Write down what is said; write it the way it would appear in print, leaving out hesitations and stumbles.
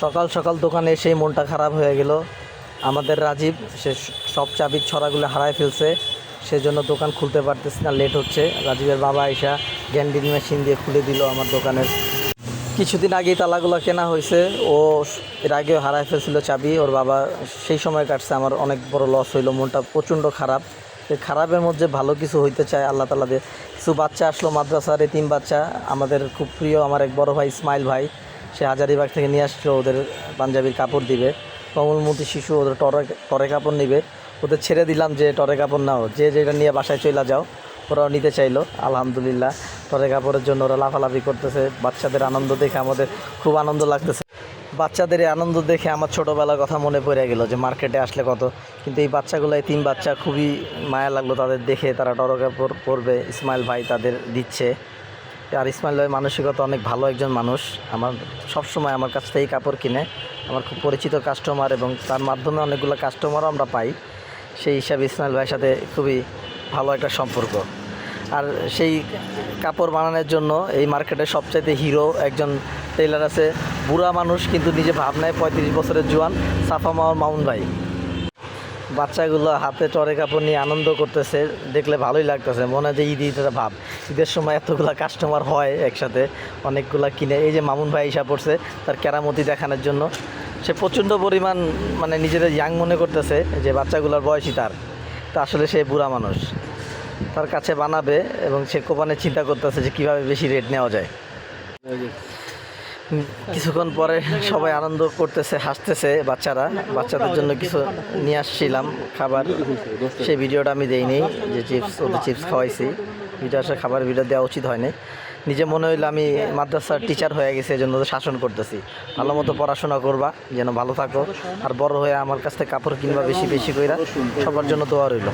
সকাল সকাল দোকানে এসেই মনটা খারাপ হয়ে গেল। আমাদের রাজীব সে সব চাবির ছড়াগুলো হারায় ফেলছে, সেজন্য দোকান খুলতে পারতেছি না, লেট হচ্ছে। রাজীবের বাবা আইসা গ্যান্ডিং মেশিন দিয়ে খুলে দিল আমার দোকানের। কিছুদিন আগেই তালাগুলো কেনা হয়েছে, ও এর আগেও হারায় ফেলছিল চাবি, ওর বাবা সেই সময় কাটছে। আমার অনেক বড় লস হইলো, মনটা প্রচণ্ড খারাপ। এই খারাপের মধ্যে ভালো কিছু হইতে চায় আল্লাহ তাআলা দিয়ে। কিছু বাচ্চা আসলো মাদ্রাসার, এতিম বাচ্চা, আমাদের খুব প্রিয়। আমার এক বড় ভাই ইসমাইল ভাই, সে হাজারীবাগ থেকে নিয়ে আসলো, ওদের পাঞ্জাবির কাপড় দিবে। কোমলমতি শিশু, ওদের টরে কাপড় নিবে। ওদের ছেড়ে দিলাম যে টরে কাপড় নাও, যে যেটা নিয়ে বাসায় চলে যাও। ওরাও নিতে চাইলো, আলহামদুলিল্লাহ। টরে কাপড়ের জন্য ওরা লাফালাফি করতেছে। বাচ্চাদের আনন্দ দেখে আমাদের খুব আনন্দ লাগতেছে। বাচ্চাদের এই আনন্দ দেখে আমার ছোটোবেলার কথা মনে পড়ে গেল, যে মার্কেটে আসলে কত। কিন্তু এই বাচ্চাগুলো, এই 3 বাচ্চা, খুবই মায়া লাগলো তাদের দেখে। তারা টরে কাপড় পরবে, ইসমাইল ভাই তাদের দিচ্ছে। আর ইসমাইল ভাই মানসিকতা অনেক ভালো একজন মানুষ। আমার সবসময় আমার কাছ থেকেই কাপড় কিনে, আমার খুব পরিচিত কাস্টমার, এবং তার মাধ্যমে অনেকগুলো কাস্টমারও আমরা পাই। সেই হিসাবে ইসমাইল ভাইয়ের সাথে খুবই ভালো একটা সম্পর্ক। আর সেই কাপড় বানানোর জন্য এই মার্কেটের সবচাইতে হিরো একজন টেইলার আছে, বুড়া মানুষ কিন্তু নিজে ভাব নেয়, 35 বছরের জোয়ান, সাফা মামুন ভাই। বাচ্চাগুলো হাতে টরে কাপড় নিয়ে আনন্দ করতেছে, দেখলে ভালোই লাগতেছে। মনে হয় যে ঈদের ভাব, ঈদের সময় এতগুলা কাস্টমার হয় একসাথে, অনেকগুলা কিনে। এই যে মামুন ভাই হিসাব পড়ছে তার কেরামতি দেখানোর জন্য। সে প্রচণ্ড পরিমাণ মানে নিজেদের ইয়াং মনে করতেছে, যে বাচ্চাগুলোর বয়সী তার, তা আসলে সে বুড়া মানুষ। তার কাছে বানাবে এবং সে কোপানে চিন্তা করতেছে যে কীভাবে বেশি রেট নেওয়া যায়। কিছুক্ষণ পরে সবাই আনন্দ করতেছে, হাসতেছে বাচ্চারা। বাচ্চাদের জন্য কিছু নিয়ে আসছিলাম খাবার, সেই ভিডিওটা আমি দেইনি, যে ওদের চিপস খাওয়াইছি। ভিডিও আসলে খাবার ভিডিও দেওয়া উচিত হয়নি। নিজে মনে হইলো আমি মাদ্রাসার টিচার হয়ে গেছি, এই জন্য শাসন করতেছি। ভালো মতো পড়াশোনা করবা, যেন ভালো থাকো, আর বড় হয়ে আমার কাছ থেকে কাপড় কিনবা বেশি বেশি কইরা। সবার জন্য দোয়া রইল।